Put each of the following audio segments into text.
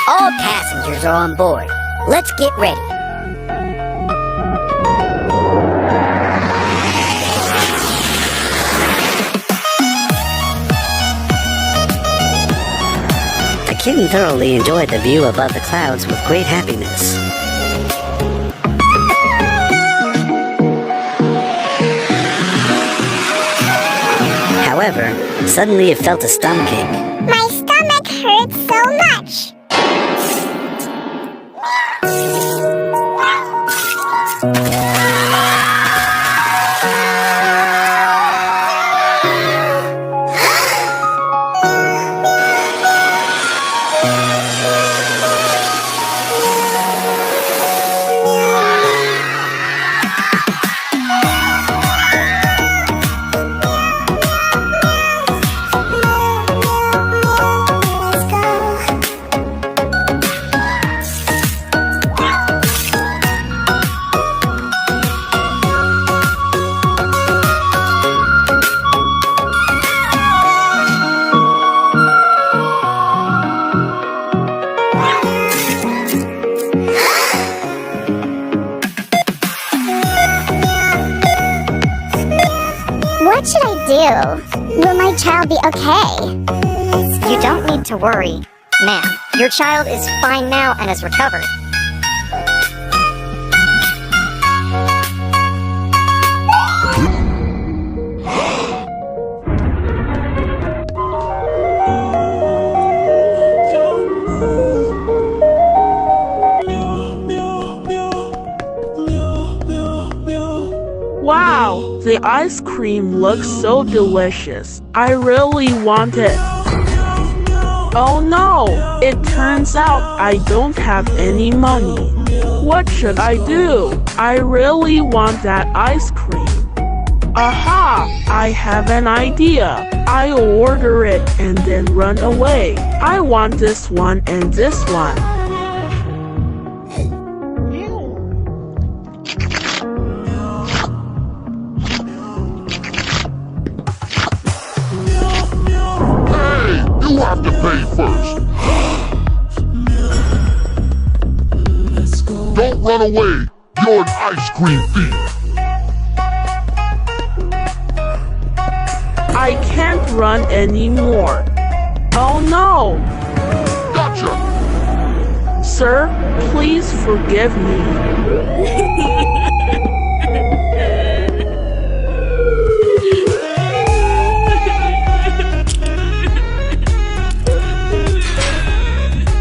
All passengers are on board. Let's get ready. The kitten thoroughly enjoyed the view above the clouds with great happiness. However, suddenly it felt a stomachache. My stomach hurts so much. What should I do? Will my child be okay? You don't need to worry, ma'am. Your child is fine now and has recovered. Wow, the ice cream looks so delicious. I really want it. Oh no, it turns out I don't have any money. What should I do? I really want that ice cream. Aha, I have an idea. I'll order it and then run away. I want this one and this one. You have to pay first. Don't run away. You're an ice cream thief. I can't run anymore. Oh no! Gotcha. Sir, please forgive me.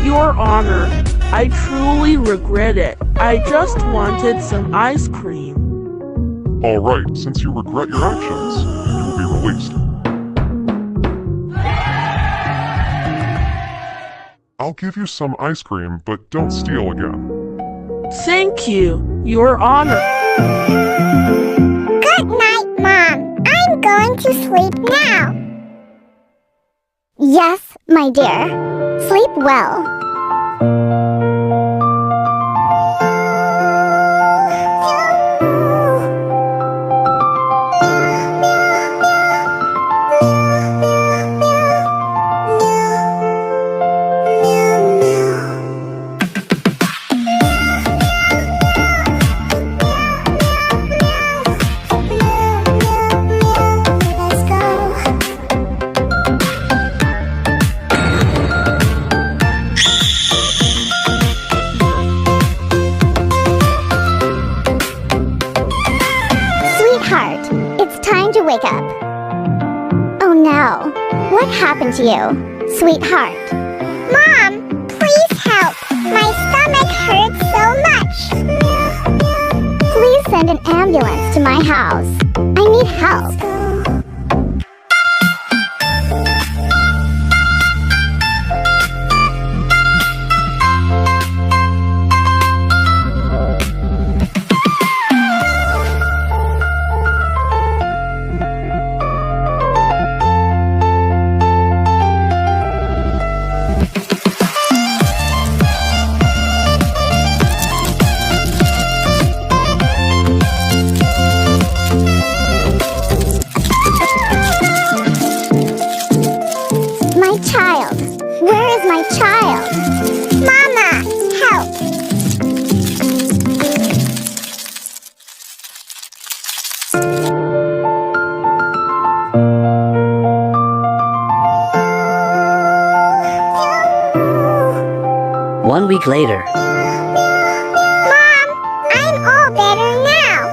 Your Honor, I truly regret it. I just wanted some ice cream. Alright, since you regret your actions, you will be released. I'll give you some ice cream, but don't steal again. Thank you, Your Honor. Good night, Mom. I'm going to sleep now. Yes, my dear. Sleep well. Wake up. Oh no. What happened to you, sweetheart? Mom, please help. My stomach hurts so much. Please send an ambulance to my house. I need help. 1 week later. Mom, I'm all better now.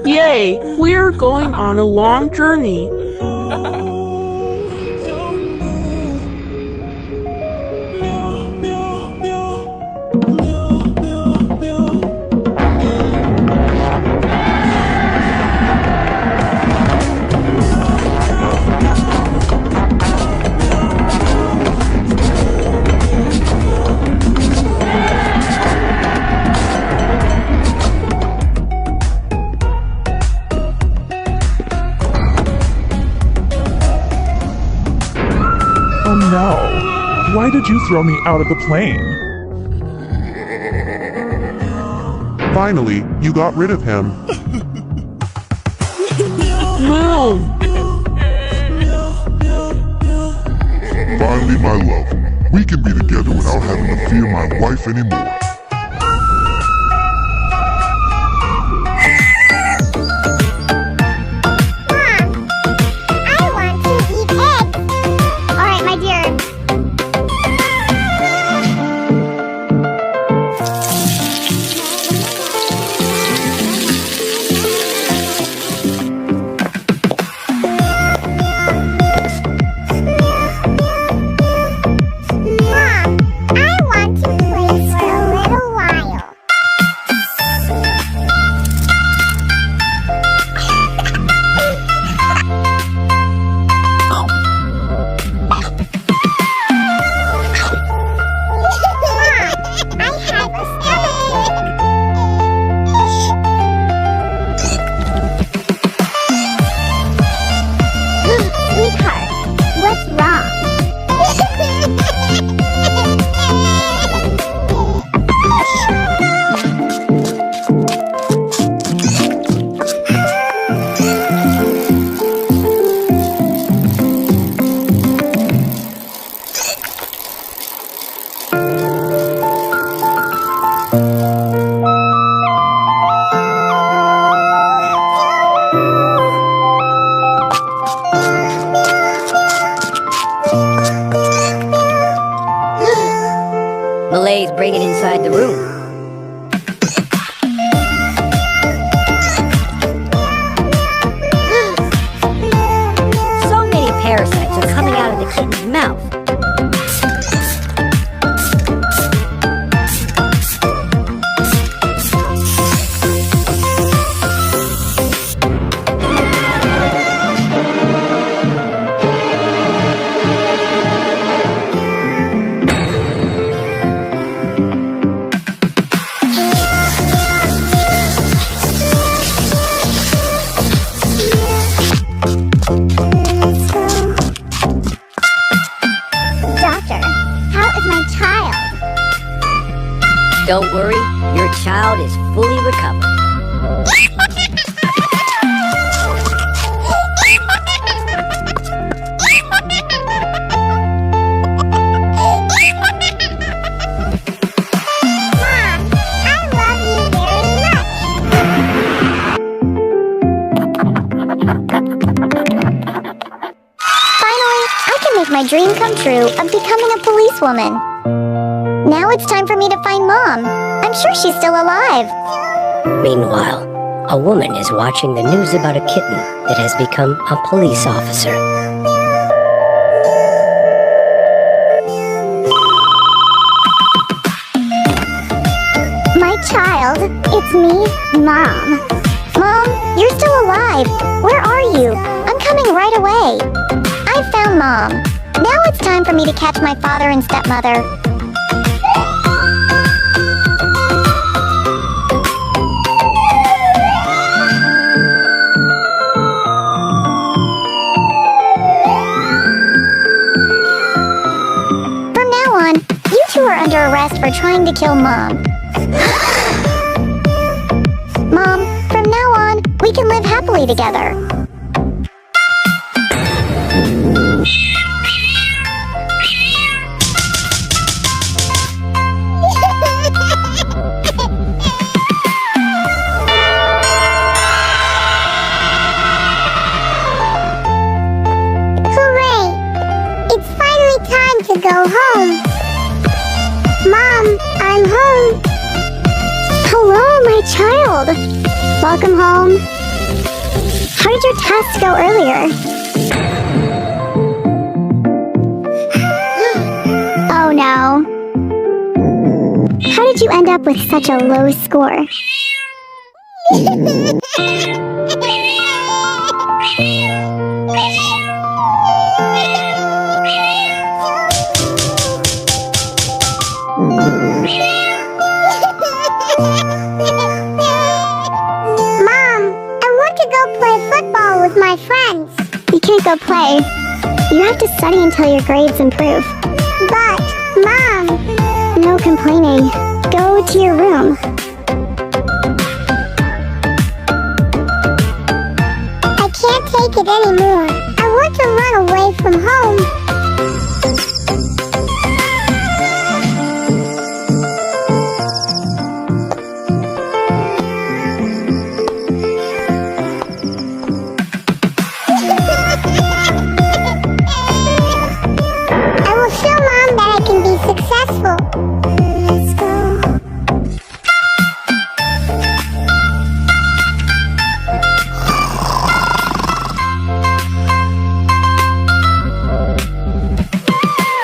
Yay! We're going on a long journey. Oh no! Why did you throw me out of the plane? Finally, you got rid of him. Moon! Finally, my love. We can be together without having to fear my wife anymore. I want to eat eggs. All right, my dear. Mom, I want to play for a little while. Mom, I have a stomach ache. Sweetheart, what's wrong? Malay's bringing inside the room. So many parasites are coming out of the kitten's mouth. Doctor, how is my child? Don't worry, your child is fully recovered. Mom, I love you very much. Finally, I can make my dream come true of becoming a policewoman. Now it's time for me to find Mom. I'm sure she's still alive. Meanwhile, a woman is watching the news about a kitten that has become a police officer. My child, it's me, Mom. Mom, you're still alive. Where are you? I'm coming right away. I found Mom. Now it's time for me to catch my father and stepmother. From now on, you two are under arrest for trying to kill Mom. family together. Hooray! It's finally time to go home. Mom, I'm home. Hello, my child. Welcome home. How did your test go earlier? Oh no. How did you end up with such a low score? Mom, I want to go play football with my friends. You can't go play. You have to study until your grades improve. But, Mom... No complaining. Go to your room. I can't take it anymore. I want to run away from home. I will show Mom that I can be successful. Let's go.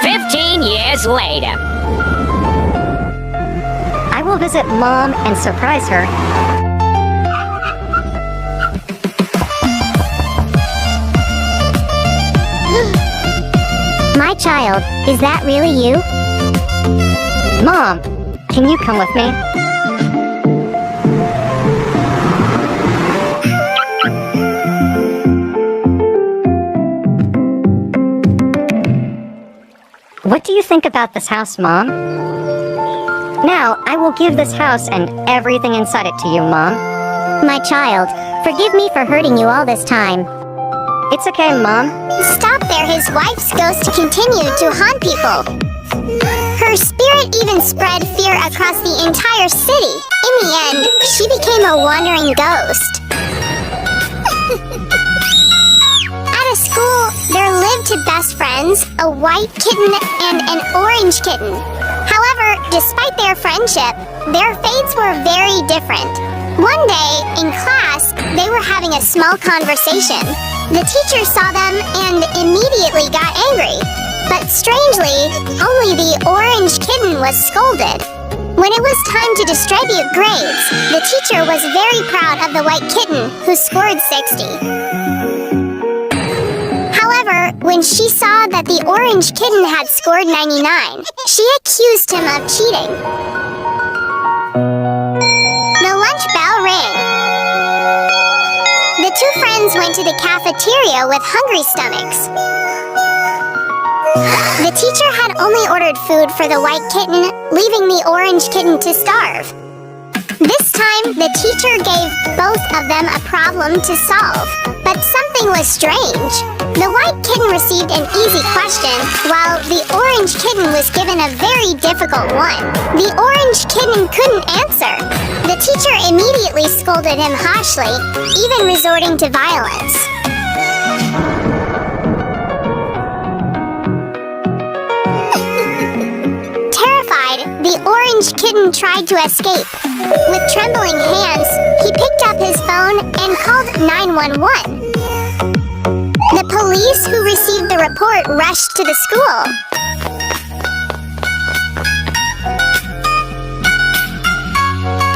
15 years later. I will visit Mom and surprise her. My child, is that really you? Mom, can you come with me? What do you think about this house, Mom? Now, I will give this house and everything inside it to you, Mom. My child, forgive me for hurting you all this time. It's okay, Mom. Stop there, his wife's ghost continued to haunt people. Her spirit even spread fear across the entire city. In the end, she became a wandering ghost. At a school, there lived two best friends, a white kitten and an orange kitten. However, despite their friendship, their fates were very different. One day, in class, they were having a small conversation. The teacher saw them and immediately got angry. But strangely, only the orange kitten was scolded. When it was time to distribute grades, the teacher was very proud of the white kitten, who scored 60. However, when she saw that the orange kitten had scored 99, she accused him of cheating. The lunch bell rang. The two friends went to the cafeteria with hungry stomachs. The teacher had only ordered food for the white kitten, leaving the orange kitten to starve. This time, the teacher gave both of them a problem to solve, but something was strange. The white kitten received an easy question, while the orange kitten was given a very difficult one. The orange kitten couldn't answer. The teacher immediately scolded him harshly, even resorting to violence. The orange kitten tried to escape. With trembling hands, he picked up his phone and called 911. The police who received the report rushed to the school.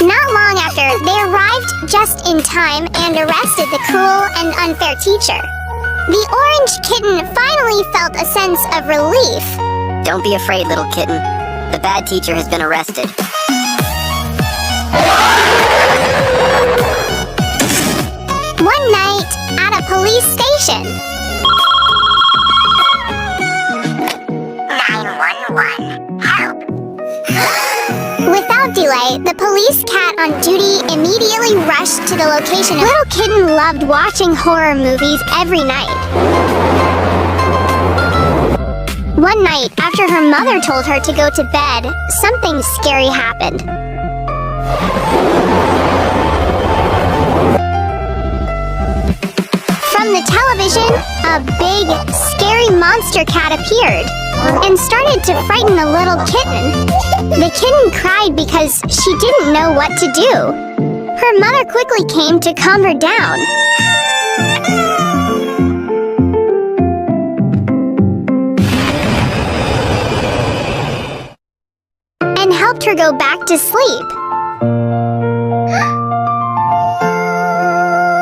Not long after, they arrived just in time and arrested the cruel and unfair teacher. The orange kitten finally felt a sense of relief. Don't be afraid, little kitten. The bad teacher has been arrested. One night, at a police station. 911, help! Without delay, the police cat cat on duty immediately rushed to the location. Little Kitten loved watching horror movies every night. One night, after her mother told her to go to bed, something scary happened. From the television, a big, scary monster cat appeared and started to frighten the little kitten. The kitten cried because she didn't know what to do. Her mother quickly came to calm her down. And helped her go back to sleep.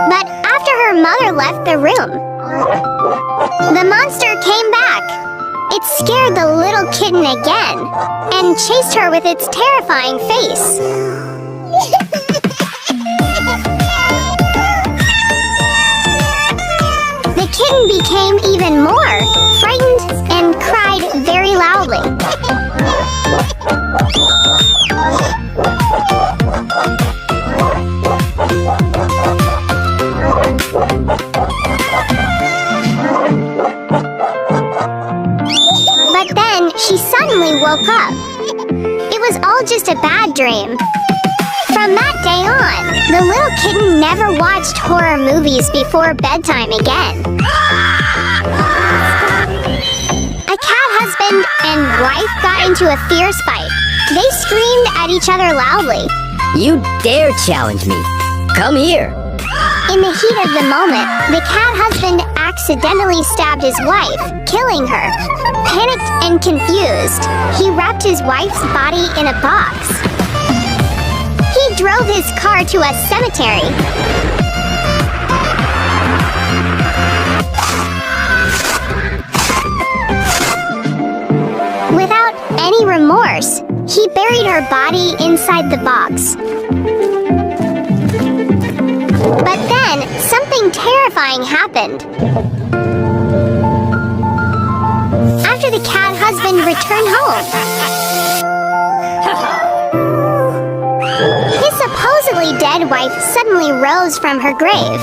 But after her mother left the room, the monster came back. It scared the little kitten again and chased her with its terrifying face. The kitten became even more frightened and cried very loudly. But then she suddenly woke up. It was all just a bad dream. From that day on, the little kitten never watched horror movies before bedtime again. A cat husband and wife got into a fierce fight. They screamed at each other loudly. You dare challenge me? Come here. In the heat of the moment, the cat husband accidentally stabbed his wife, killing her. Panicked and confused, he wrapped his wife's body in a box. He drove his car to a cemetery. Without any remorse, he buried her body inside the box. But then, something terrifying happened. After the cat husband returned home, his supposedly dead wife suddenly rose from her grave.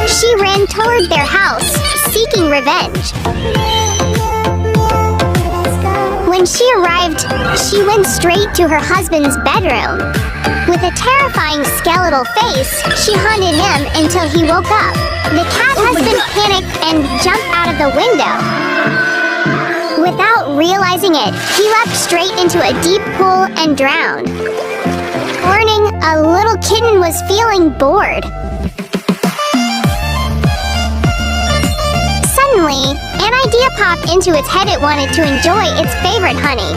She ran toward their house, seeking revenge. When she arrived, she went straight to her husband's bedroom. With a terrifying skeletal face, she haunted him until he woke up. The cat husband panicked and jumped out of the window. Without realizing it, he leapt straight into a deep pool and drowned. Warning, a little kitten was feeling bored. Suddenly, an idea popped into its head. It wanted to enjoy its favorite honey.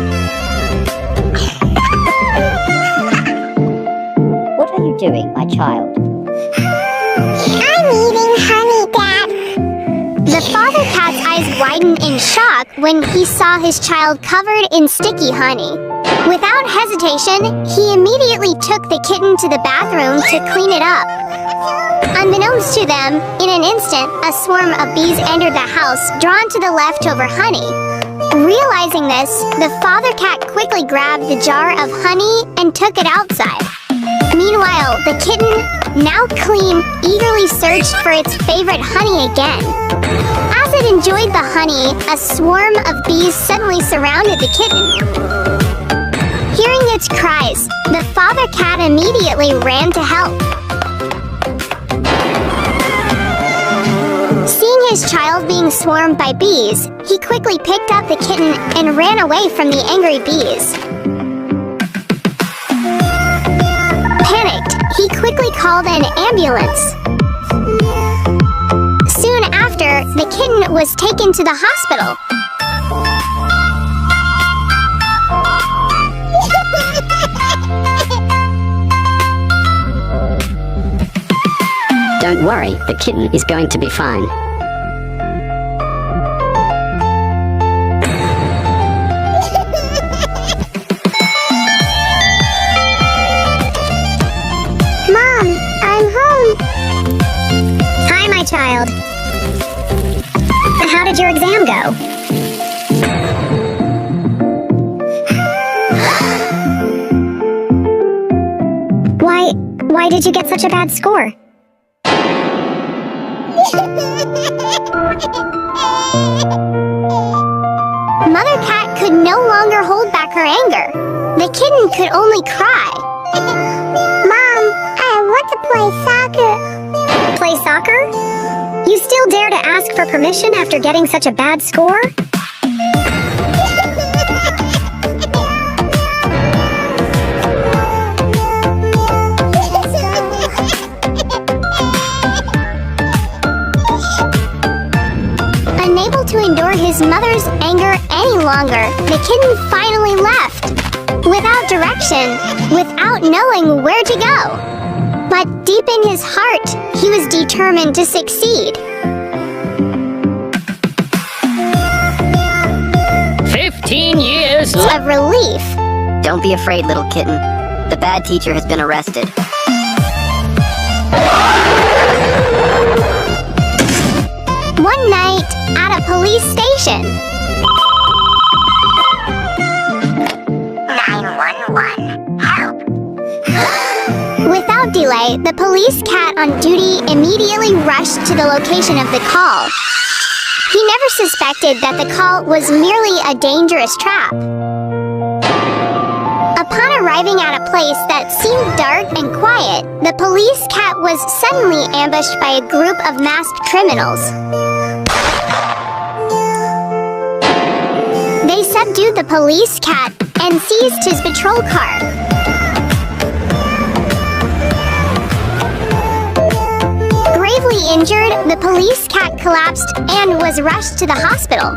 What are you doing, my child? I'm eating honey, Dad. The father cat's eyes widened in shock when he saw his child covered in sticky honey. Without hesitation, he immediately took the kitten to the bathroom to clean it up. Unbeknownst to them, in an instant, a swarm of bees entered the house, drawn to the leftover honey. Realizing this, the father cat quickly grabbed the jar of honey and took it outside. Meanwhile, the kitten, now clean, eagerly searched for its favorite honey again. As it enjoyed the honey, a swarm of bees suddenly surrounded the kitten. Hearing its cries, the father cat immediately ran to help. Seeing his child being swarmed by bees, he quickly picked up the kitten and ran away from the angry bees. Panicked, he quickly called an ambulance. Soon after, the kitten was taken to the hospital. Don't worry, the kitten is going to be fine. Mom, I'm home. Hi, my child. How did your exam go? Why did you get such a bad score? Mother Cat could no longer hold back her anger. The kitten could only cry. Mom, I want to play soccer. Play soccer? You still dare to ask for permission after getting such a bad score? Unable to endure his mother's anger any longer, the kitten finally left. Without direction, without knowing where to go. But deep in his heart, he was determined to succeed. 15 years later. Of relief. Don't be afraid, little kitten. The bad teacher has been arrested. One night, at a police station. 911, help. Without delay, the police cat on duty immediately rushed to the location of the call. He never suspected that the call was merely a dangerous trap. Upon arriving at a place that seemed dark and quiet, the police cat was suddenly ambushed by a group of masked criminals. They subdued the police cat and seized his patrol car. Gravely injured, the police cat collapsed and was rushed to the hospital.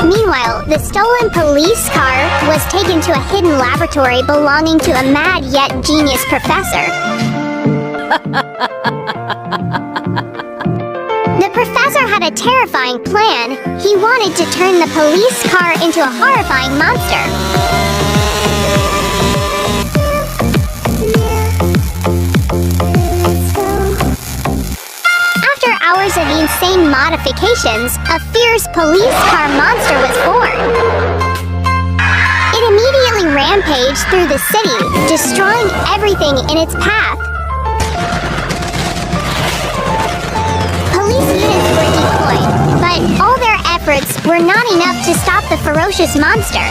Meanwhile, the stolen police car was taken to a hidden laboratory belonging to a mad yet genius professor. The professor had a terrifying plan. He wanted to turn the police car into a horrifying monster. After hours of insane modifications, a fierce police car monster was born. It immediately rampaged through the city, destroying everything in its path. Police units were deployed, but all their efforts were not enough to stop the ferocious monster.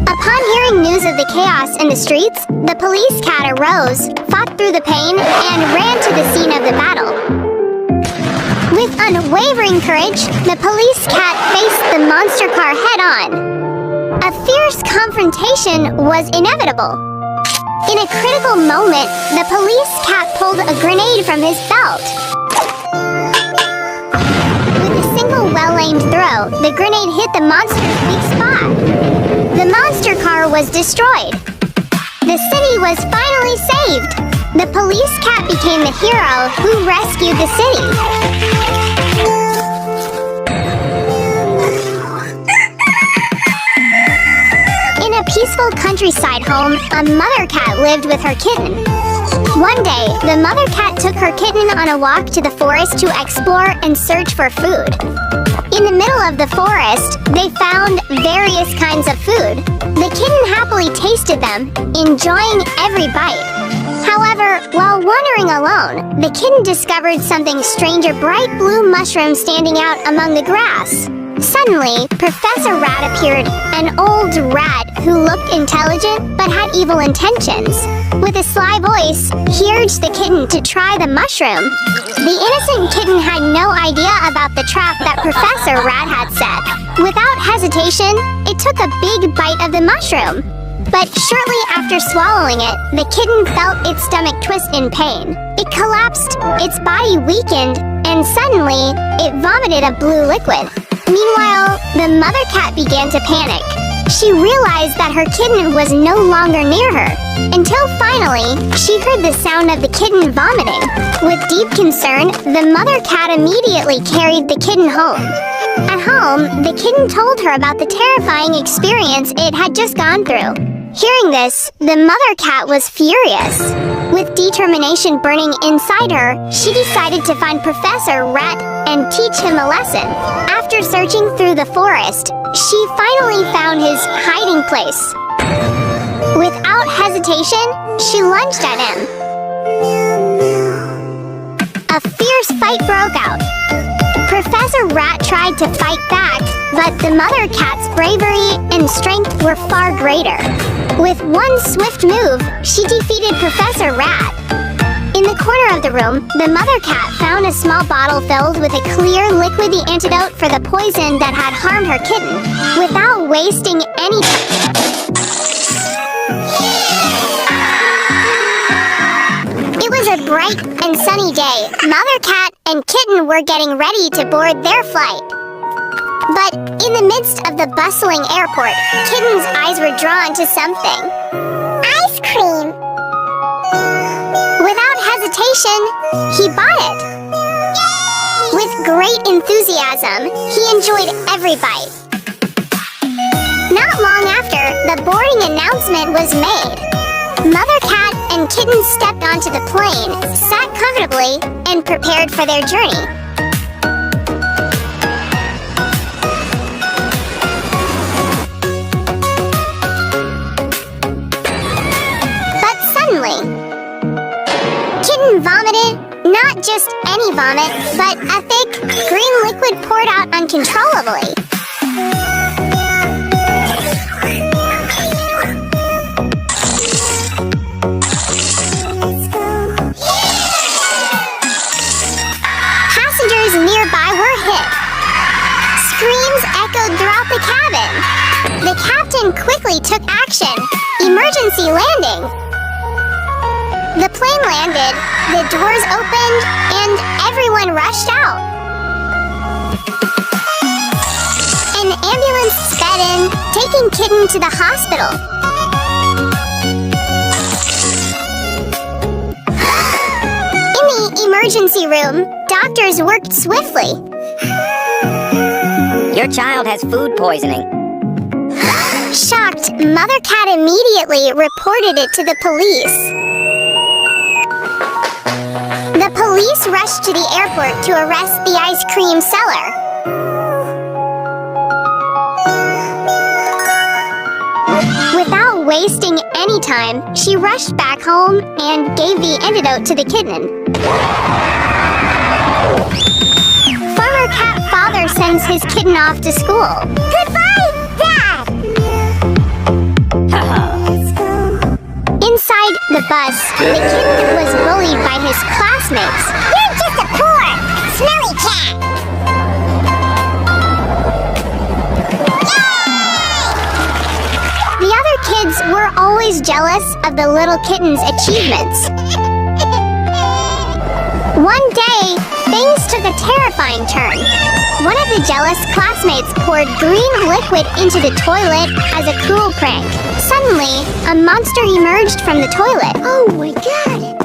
Upon hearing news of the chaos in the streets, the police cat arose, fought through the pain, and ran to the scene of the battle. With unwavering courage, the police cat faced the monster car head-on. A fierce confrontation was inevitable. In a critical moment, the police cat pulled a grenade from his belt. With a single well-aimed throw, the grenade hit the monster's weak spot. The monster car was destroyed. The city was finally saved. The police cat became the hero who rescued the city. In a peaceful countryside home, a mother cat lived with her kitten. One day, the mother cat took her kitten on a walk to the forest to explore and search for food. In the middle of the forest, they found various kinds of food. The kitten happily tasted them, enjoying every bite. However, while wandering alone, the kitten discovered something strange, a bright blue mushroom standing out among the grass. Suddenly, Professor Rat appeared, an old rat who looked intelligent but had evil intentions. With a sly voice, he urged the kitten to try the mushroom. The innocent kitten had no idea about the trap that Professor Rat had set. Without hesitation, it took a big bite of the mushroom. But shortly after swallowing it, the kitten felt its stomach twist in pain. It collapsed, its body weakened, and suddenly, it vomited a blue liquid. Meanwhile, the mother cat began to panic. She realized that her kitten was no longer near her, until finally, she heard the sound of the kitten vomiting. With deep concern, the mother cat immediately carried the kitten home. At home, the kitten told her about the terrifying experience it had just gone through. Hearing this, the mother cat was furious. With determination burning inside her, she decided to find Professor Rat and teach him a lesson. After searching through the forest, she finally found his hiding place. Without hesitation, she lunged at him. A fierce fight broke out. Professor Rat tried to fight back, but the mother cat's bravery and strength were far greater. With one swift move, she defeated Professor Rat. In the corner of the room, the mother cat found a small bottle filled with a clear, liquidy antidote for the poison that had harmed her kitten. Without wasting any It was a bright and sunny day. Mother cat and kitten were getting ready to board their flight. But in the midst of the bustling airport, Kitten's eyes were drawn to something. Ice cream! Without hesitation, he bought it. With great enthusiasm, he enjoyed every bite. Not long after, the boarding announcement was made. Mother cat and kitten stepped onto the plane, sat comfortably, and prepared for their journey. Kitten vomited, not just any vomit, but a thick, green liquid poured out uncontrollably. Passengers nearby were hit. Screams echoed throughout the cabin. The captain quickly took action. Emergency landing. The plane landed, the doors opened, and everyone rushed out. An ambulance sped in, taking Kitten to the hospital. In the emergency room, doctors worked swiftly. Your child has food poisoning. Shocked, Mother Cat immediately reported it to the police. The police rushed to the airport to arrest the ice cream seller. Without wasting any time, she rushed back home and gave the antidote to the kitten. Farmer Cat father sends his kitten off to school. Goodbye, Dad! Inside the bus, the kitten was bullied by his classmates. You're just a poor, smelly cat! The other kids were always jealous of the little kitten's achievements. One day, things took a terrifying turn. One of the jealous classmates poured green liquid into the toilet as a cruel prank. Suddenly, a monster emerged from the toilet. Oh my god!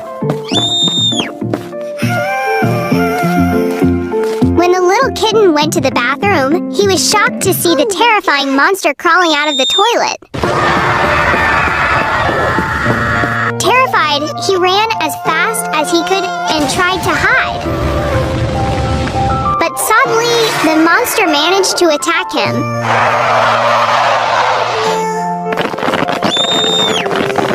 When the little kitten went to the bathroom, he was shocked to see the terrifying monster crawling out of the toilet. Terrified, he ran as fast as he could and tried to hide. But suddenly, the monster managed to attack him.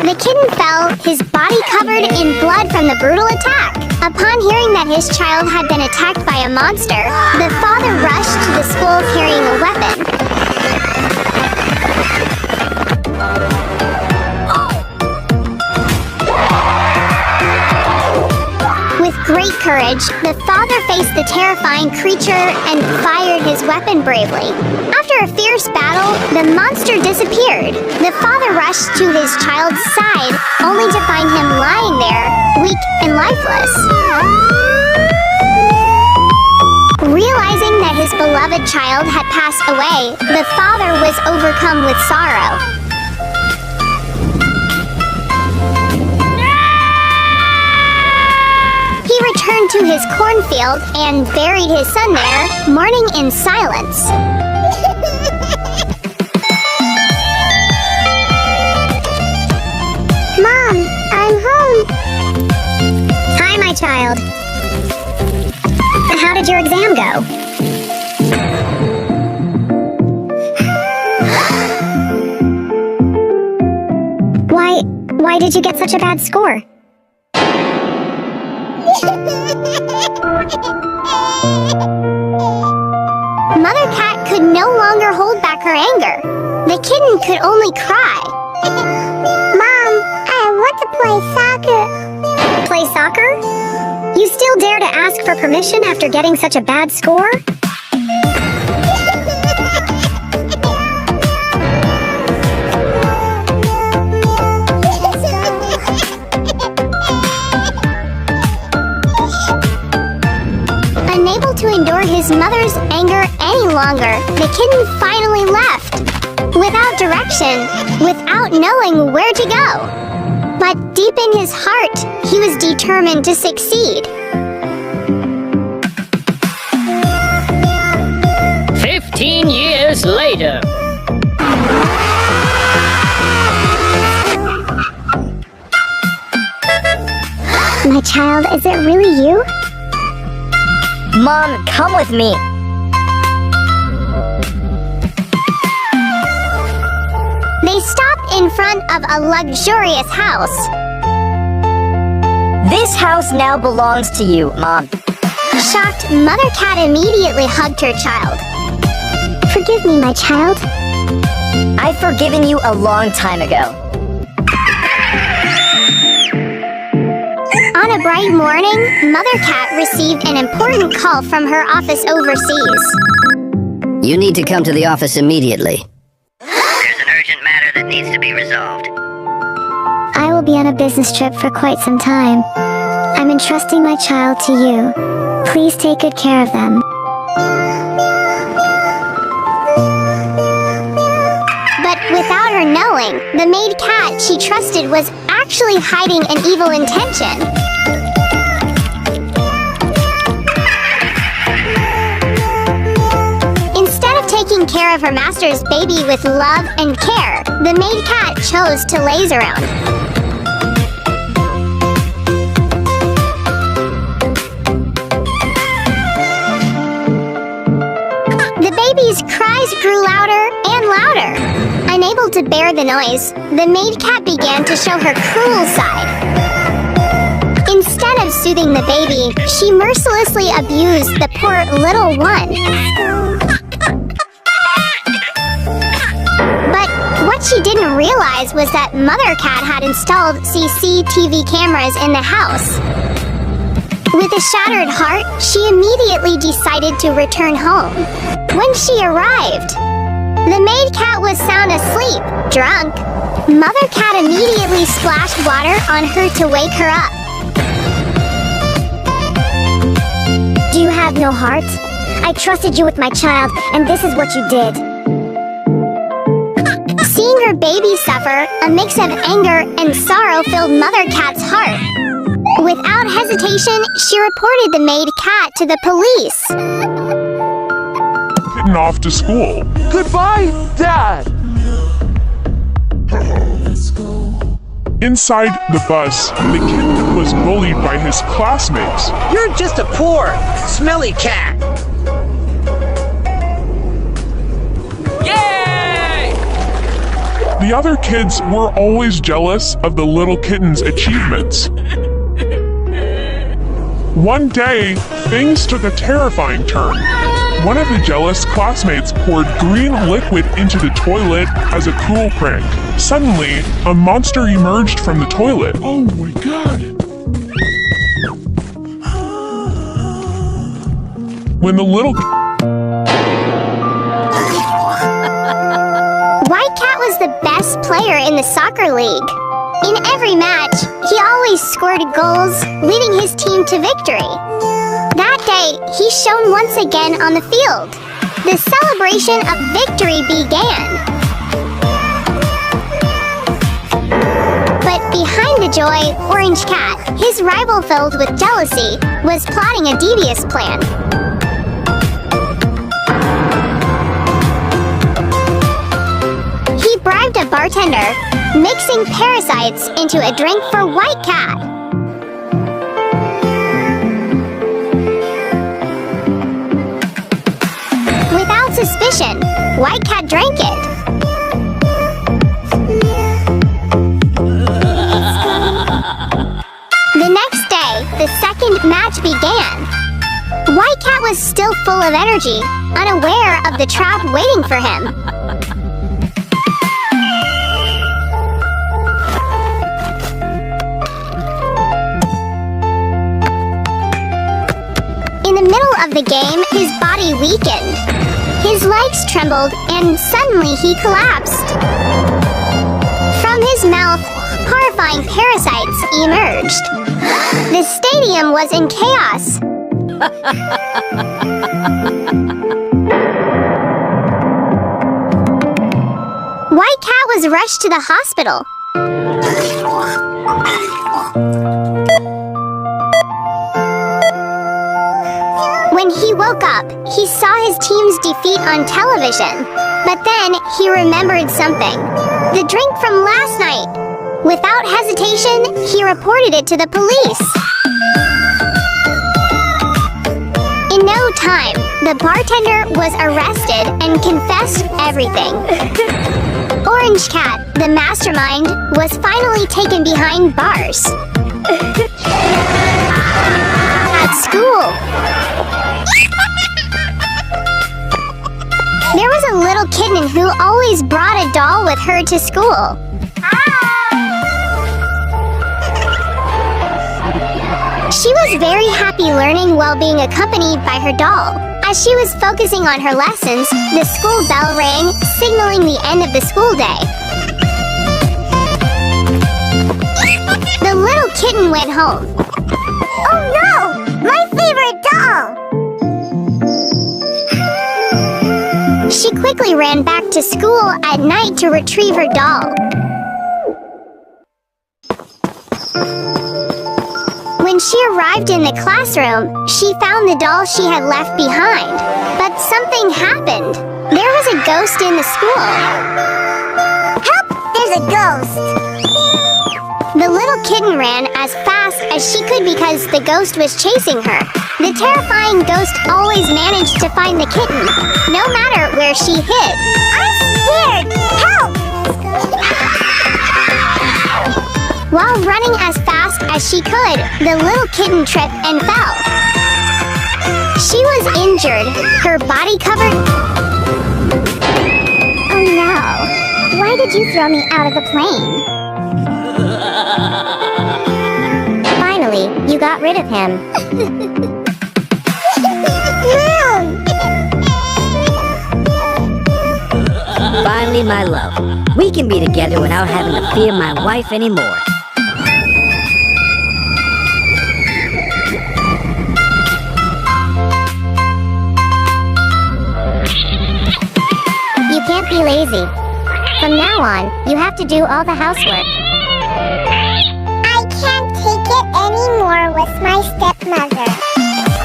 The kitten fell, his body covered in blood from the brutal attack. Upon hearing that his child had been attacked by a monster, the father rushed to the school carrying a weapon. With great courage, the father faced the terrifying creature and fired his weapon bravely. After a fierce battle, the monster disappeared. The father rushed to his child's side, only to find him lying there, weak and lifeless. Realizing that his beloved child had passed away, the father was overcome with sorrow. He returned to his cornfield and buried his son there, mourning in silence. Mom, I'm home. child. How did your exam go? Why did you get such a bad score? Mother Cat could no longer hold back her anger. The kitten could only cry. Mom, I want to play soccer. Play soccer? You still dare to ask for permission after getting such a bad score? Unable to endure his mother's anger any longer, the kitten finally left. Without direction, without knowing where to go. But deep in his heart, he was determined to succeed. 15 years later. My child, is it really you? Mom, come with me. They stopped in front of a luxurious house. This house now belongs to you, Mom. Shocked, Mother Cat immediately hugged her child. Forgive me, my child. I've forgiven you a long time ago. On a bright morning, Mother Cat received an important call from her office overseas. You need to come to the office immediately. There's an urgent matter that needs to be resolved. I will be on a business trip for quite some time. I'm entrusting my child to you. Please take good care of them. But without her knowing, the maid cat she trusted was actually hiding an evil intention. Instead of taking care of her master's baby with love and care, the maid cat chose to laze around. The baby's cries grew louder and louder. Unable to bear the noise, the maid cat began to show her cruel side. Instead of soothing the baby, she mercilessly abused the poor little one. But what she didn't realize was that Mother Cat had installed CCTV cameras in the house. With a shattered heart, she immediately decided to return home. When she arrived, the maid cat was sound asleep, drunk. Mother Cat immediately splashed water on her to wake her up. Do you have no heart? I trusted you with my child, and this is what you did. Seeing her baby suffer, a mix of anger and sorrow filled Mother Cat's heart. Without hesitation, she reported the maid cat to the police. Kitten off to school. Goodbye, Dad! Inside the bus, the kitten was bullied by his classmates. You're just a poor, smelly cat. Yay! The other kids were always jealous of the little kitten's achievements. One day, things took a terrifying turn. One of the jealous classmates poured green liquid into the toilet as a cruel prank. Suddenly, a monster emerged from the toilet. Oh my god! When the little White Cat was the best player in the soccer league. In every match, he always scored goals, leading his team to victory. That day, he shone once again on the field. The celebration of victory began. But behind the joy, Orange Cat, his rival filled with jealousy, was plotting a devious plan. He bribed a bartender, mixing parasites into a drink for White Cat. hesitation. White Cat drank it. The next day, the second match began. White Cat was still full of energy, unaware of the trap waiting for him. In the middle of the game, his body weakened. His legs trembled, and suddenly he collapsed. From his mouth, horrifying parasites emerged. The stadium was in chaos. White Cat was rushed to the hospital. When he woke up, he saw his team's defeat on television. But then he remembered something. The drink from last night. Without hesitation, he reported it to the police. In no time, the bartender was arrested and confessed everything. Orange Cat, the mastermind, was finally taken behind bars. At school, there was a little kitten who always brought a doll with her to school. She was very happy learning while being accompanied by her doll. As she was focusing on her lessons, the school bell rang, signaling the end of the school day. The little kitten went home. Oh no! My favorite doll! She quickly ran back to school at night to retrieve her doll. When she arrived in the classroom, she found the doll she had left behind. But something happened. There was a ghost in the school. Help! There's a ghost! The little kitten ran as fast as she could because the ghost was chasing her. The terrifying ghost always managed to find the kitten, no matter where she hid. I'm scared! Help! While running as fast as she could, the little kitten tripped and fell. She was injured, her body covered... Oh no! Why did you throw me out of the plane? Finally, you got rid of him. Finally, my love, we can be together without having to fear my wife anymore. You can't be lazy. From now on, you have to do all the housework. I can't take it anymore with my stepmother.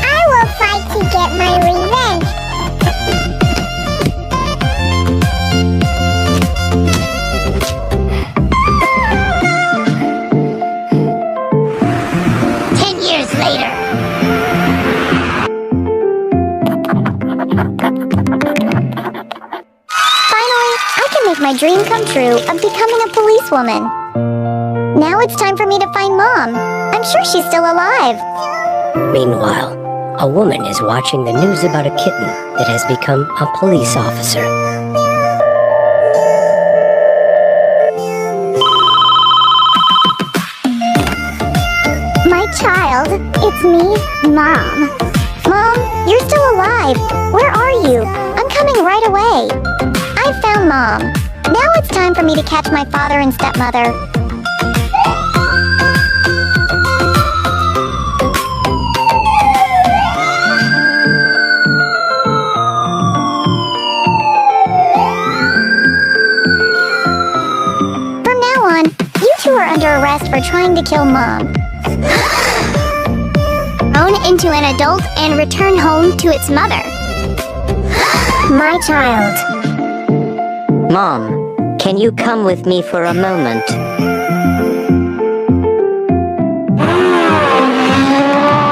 I will fight to get my revenge. 10 years later. Make my dream come true of becoming a policewoman. Now it's time for me to find Mom. I'm sure she's still alive. Meanwhile, a woman is watching the news about a kitten that has become a police officer. My child, it's me, Mom. Mom, you're still alive. Where are you? I'm coming right away. I found Mom. Now it's time for me to catch my father and stepmother. From now on, you two are under arrest for trying to kill Mom. Grown into an adult and return home to its mother. My child. Mom, can you come with me for a moment?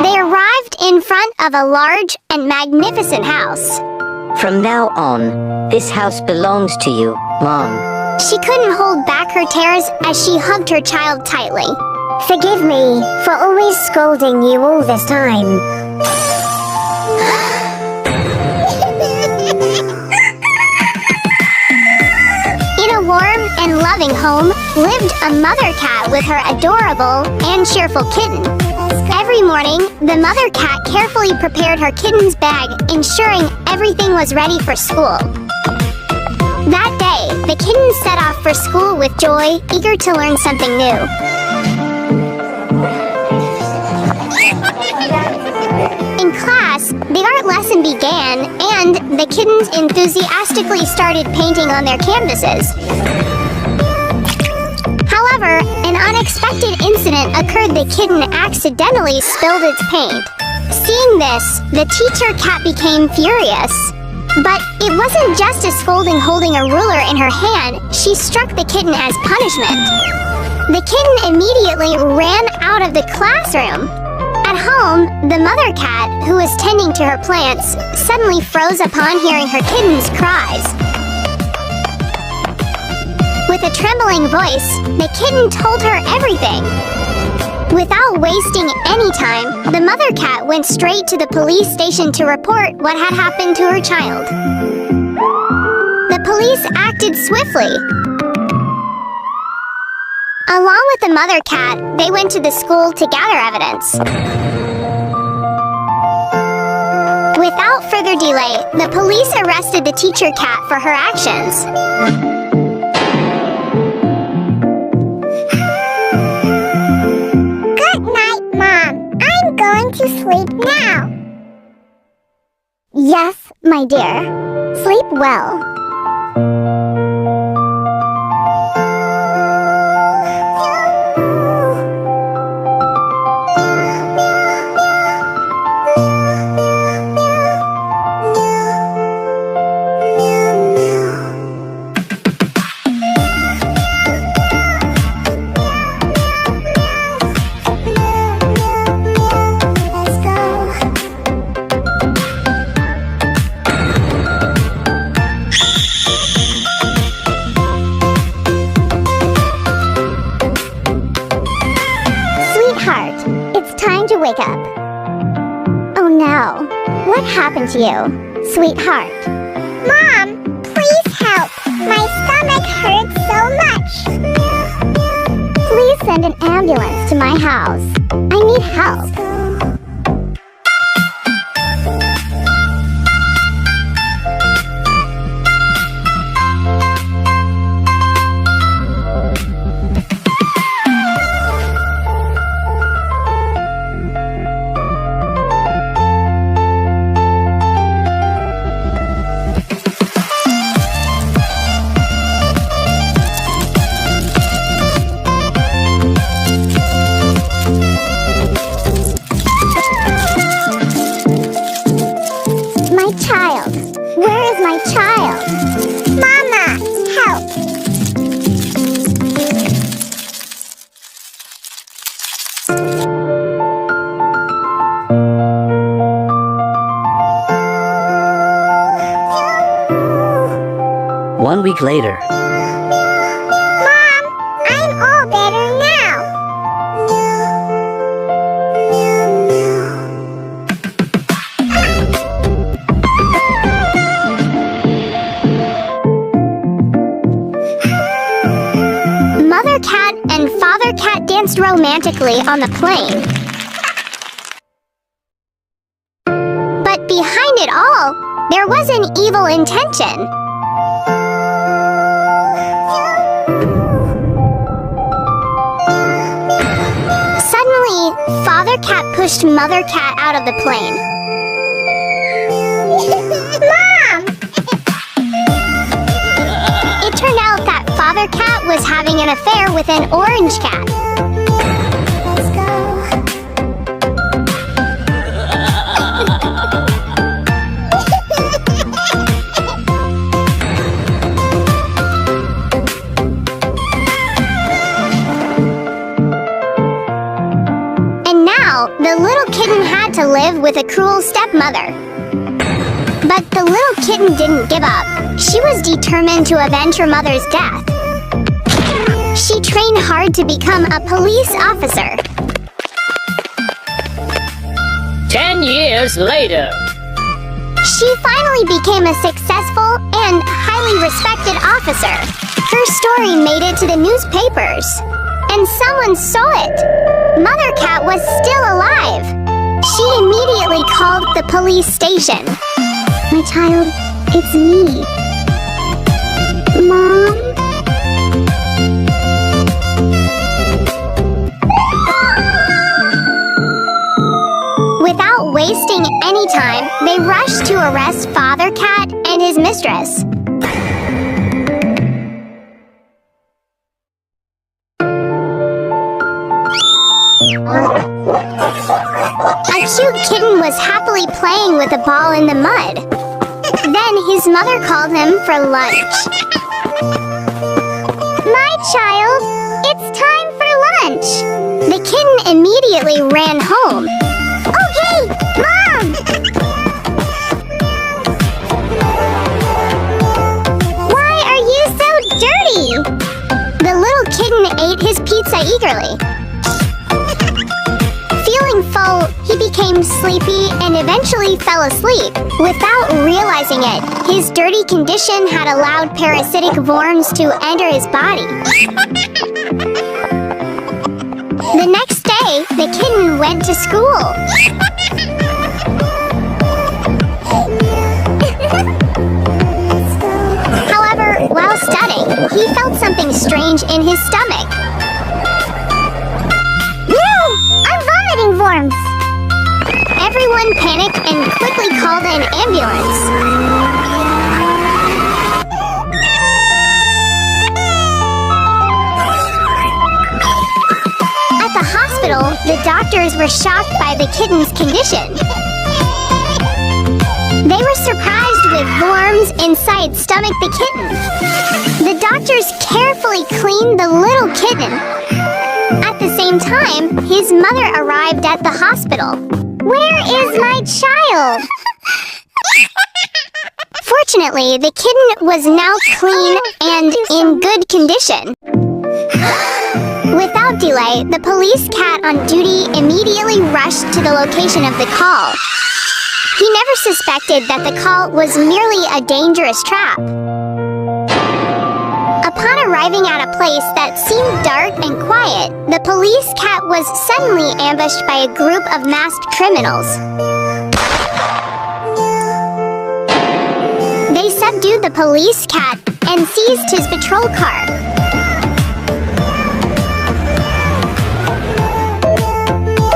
They arrived in front of a large and magnificent house. From now on, this house belongs to you, Mom. She couldn't hold back her tears as she hugged her child tightly. Forgive me for always scolding you all this time. In a warm and loving home lived a mother cat with her adorable and cheerful kitten. Every morning, the mother cat carefully prepared her kitten's bag, ensuring everything was ready for school. That day, the kitten set off for school with joy, eager to learn something new. In class, the art lesson began, and the kittens enthusiastically started painting on their canvases. However, an unexpected incident occurred. The kitten accidentally spilled its paint. Seeing this, the teacher cat became furious. But it wasn't just a scolding holding a ruler in her hand. She struck the kitten as punishment. The kitten immediately ran out of the classroom. At home, the mother cat, who was tending to her plants, suddenly froze upon hearing her kitten's cries. With a trembling voice, the kitten told her everything. Without wasting any time, the mother cat went straight to the police station to report what had happened to her child. The police acted swiftly. Along with the mother cat, they went to the school to gather evidence. Without further delay, the police arrested the teacher cat for her actions. I'm going to sleep now. Yes, my dear. Sleep well. Wake up. Oh no. What happened to you, sweetheart? Mom, please help. My stomach hurts so much. Please send an ambulance to my house. I need help. One week later. Mom, I'm all better now. Mother cat and father cat danced romantically on the plane. But behind it all, there was an evil intention. Father cat pushed mother cat out of the plane. Mom! It turned out that father cat was having an affair with an orange cat. Let's The little kitten had to live with a cruel stepmother. But the little kitten didn't give up. She was determined to avenge her mother's death. She trained hard to become a police officer. 10 years later. She finally became a successful and highly respected officer. Her story made it to the newspapers, and someone saw it. Mother Cat was still alive. She immediately called the police station. My child, it's me. Mom? Without wasting any time, they rushed to arrest Father Cat and his mistress. A cute kitten was happily playing with a ball in the mud. Then his mother called him for lunch. My child, it's time for lunch. The kitten immediately ran home. Okay, Mom! Why are you so dirty? The little kitten ate his pizza eagerly. Feeling full, he became sleepy and eventually fell asleep. Without realizing it, his dirty condition had allowed parasitic worms to enter his body. The next day, the kitten went to school. However, while studying, he felt something strange in his stomach. Worms. Everyone panicked and quickly called an ambulance. At the hospital, the doctors were shocked by the kitten's condition. They were surprised with worms inside stomach the kitten. The doctors carefully cleaned the little kitten. At the same time, his mother arrived at the hospital. Where is my child? Fortunately, the kitten was now clean and in good condition. Without delay, the police cat on duty immediately rushed to the location of the call. He never suspected that the call was merely a dangerous trap. Upon arriving at a place that seemed dark and quiet, the police cat was suddenly ambushed by a group of masked criminals. They subdued the police cat and seized his patrol car.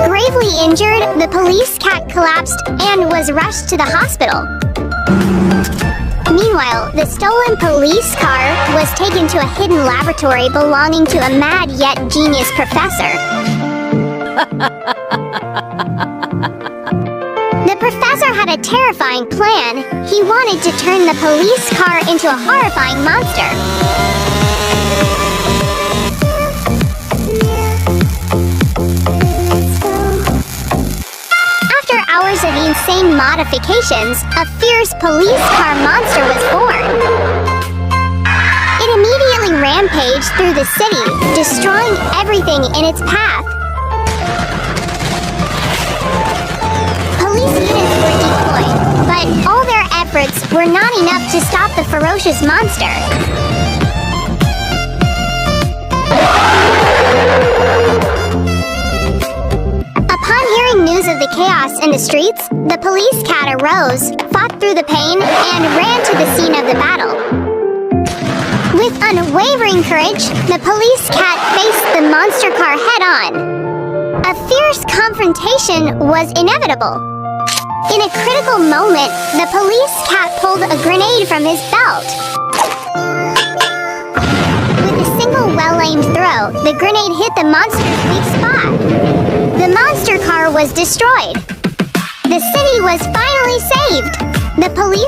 Gravely injured, the police cat collapsed and was rushed to the hospital. Meanwhile, the stolen police car was taken to a hidden laboratory belonging to a mad yet genius professor. The professor had a terrifying plan. He wanted to turn the police car into a horrifying monster. Hours of insane modifications, a fierce police car monster was born. It immediately rampaged through the city, destroying everything in its path. Police units were deployed, but all their efforts were not enough to stop the ferocious monster. Upon hearing news of the chaos in the streets, the police cat arose, fought through the pain, and ran to the scene of the battle. With unwavering courage, the police cat faced the monster car head-on. A fierce confrontation was inevitable. In a critical moment, the police cat pulled a grenade from his belt. With a single well-aimed throw, the grenade hit the monster's weak spot. The monster car was destroyed. The city was finally saved. The police